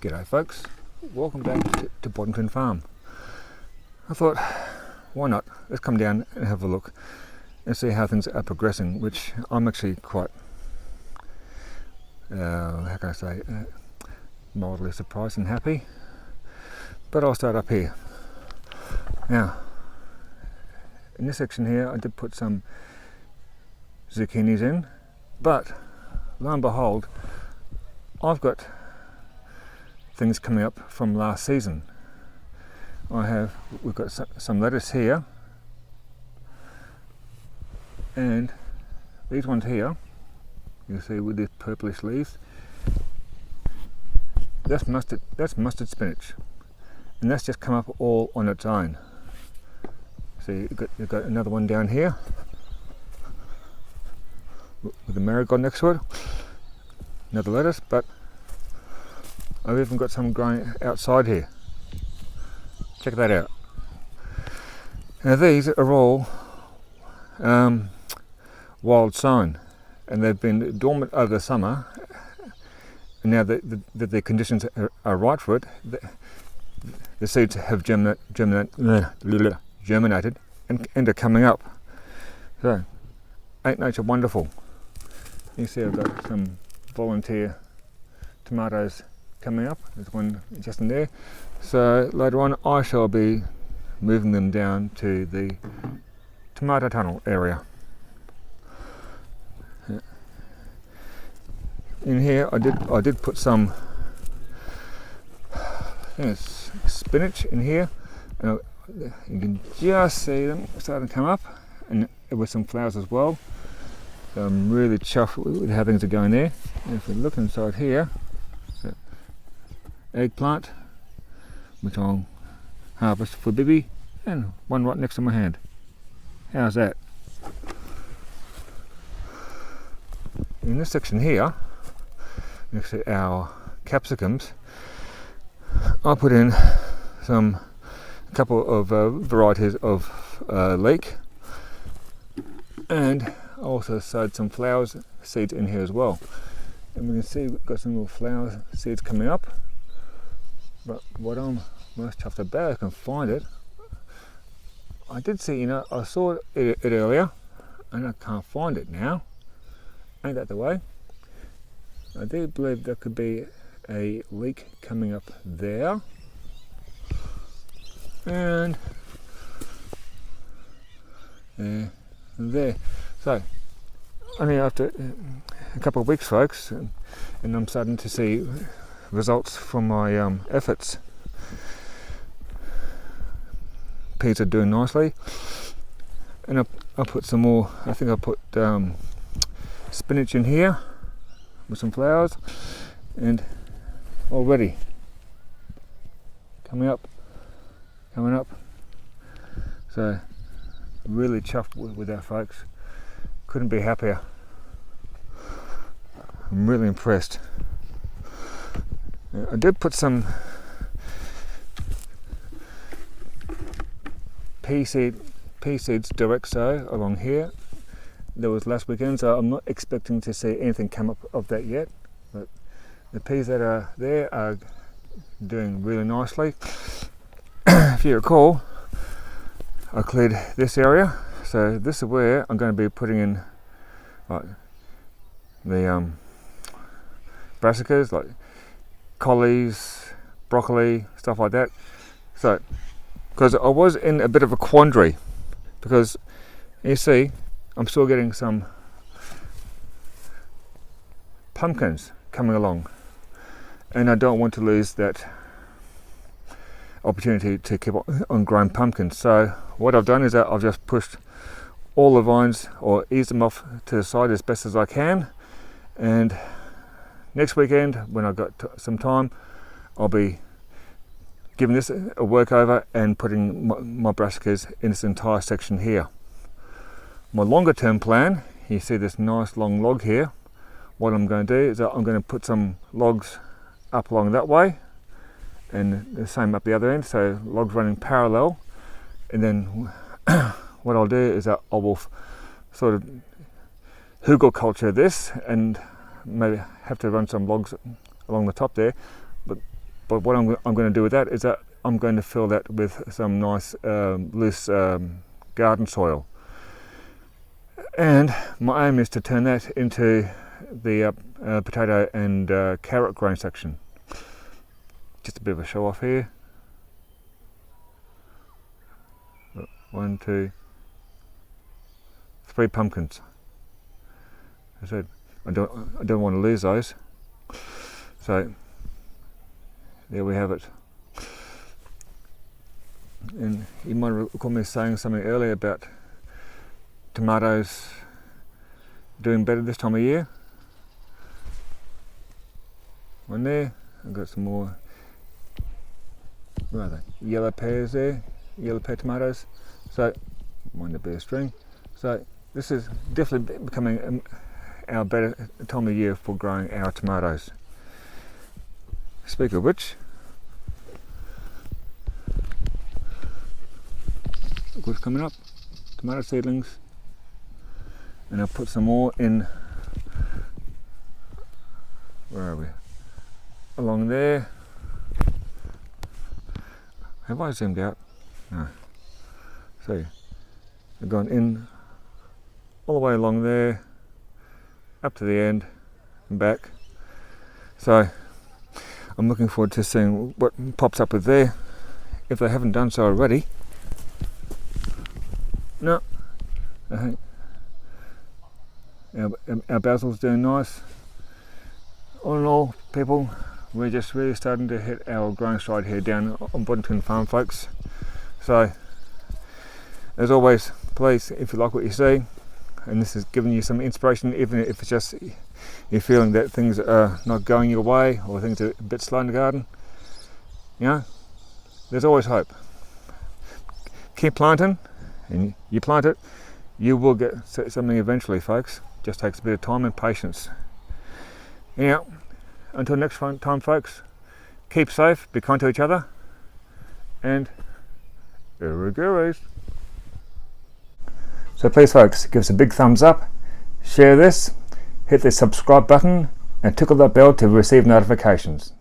G'day folks, welcome back to Boddington Farm. I thought, why not, let's come down and have a look and see how things are progressing, which I'm actually quite, how can I say, mildly surprised and happy. But I'll start up here. Now, in this section here I did put some zucchinis in, but lo and behold, I've got things coming up from last season. We've got some lettuce here, and these ones here, you see with the purplish leaves, that's mustard spinach, and that's just come up all on its own. See, you've got another one down here with the marigold next to it, another lettuce, but I've even got some growing outside here. Check that out. Now these are all wild sown, and they've been dormant over the summer, and now that the conditions are right for it, the seeds have germinated and are coming up. So, ain't nature wonderful? You see I've got some volunteer tomatoes coming up. There's one just in there. So later on I shall be moving them down to the tomato tunnel area. In here I did put some spinach in here, and you can just see them starting to come up, and with some flowers as well. So I'm really chuffed with how things are going there. And if we look inside here, eggplant, which I'll harvest for Bibi, and one right next to my hand. How's that? In this section here, next to our capsicums, I put in a couple of varieties of leek, and I also sowed some flowers seeds in here as well. And we can see we've got some little flower seeds coming up. But what I'm most chuffed about, I can find it. I did see, I saw it earlier, and I can't find it now. Ain't that the way? I do believe there could be a leek coming up there, and there. So, only after a couple of weeks, folks, and I'm starting to see results from my efforts. Peas are doing nicely, and I put some more. I think I put spinach in here with some flowers, and already coming up. So really chuffed with that, folks. Couldn't be happier. I'm really impressed. I did put some pea seeds direct sow along here. There was last weekend, so I'm not expecting to see anything come up of that yet. But the peas that are there are doing really nicely. If you recall, I cleared this area, so this is where I'm going to be putting in the brassicas, like collies, broccoli, stuff like that. So, because I was in a bit of a quandary, because you see, I'm still getting some pumpkins coming along, and I don't want to lose that opportunity to keep on growing pumpkins. So what I've done is that I've just pushed all the vines, or eased them off to the side as best as I can, and next weekend, when I've got some time, I'll be giving this a work over and putting my brassicas in this entire section here. My longer term plan, you see this nice long log here, what I'm going to do is that I'm going to put some logs up along that way, and the same up the other end, so logs running parallel, and then what I'll do is that I will sort of hugelkultur this, and maybe have to run some logs along the top there, but But what I'm going to do with that is that I'm going to fill that with some nice loose garden soil, and my aim is to turn that into the potato and carrot growing section. Just a bit of a show off here. 1, 2, 3 pumpkins. I said I don't want to lose those, so there we have it. And you might recall me saying something earlier about tomatoes doing better this time of year. One there, I've got some more, where are they? Yellow pears there, yellow pear tomatoes. So, mind the bare string. So this is definitely becoming our better time of year for growing our tomatoes. Speak of which, look what's coming up, tomato seedlings, and I'll put some more in, where are we, along there. Have I zoomed out? No. See, I've gone in all the way along there, up to the end and back. So I'm looking forward to seeing what pops up with there, if they haven't done so already. No, I think our basil's doing nice. All in all, people, we're just really starting to hit our growing stride here down on Boddington Farm, folks. So as always, please, if you like what you see, and this is giving you some inspiration, even if it's just you're feeling that things are not going your way or things are a bit slow in the garden, you know, there's always hope. Keep planting, and you plant it, you will get something eventually, folks. Just takes a bit of time and patience. Anyhow, until next time, folks, keep safe, be kind to each other, and Uruguay's. So please, folks, give us a big thumbs up, share this, hit the subscribe button, and tickle that bell to receive notifications.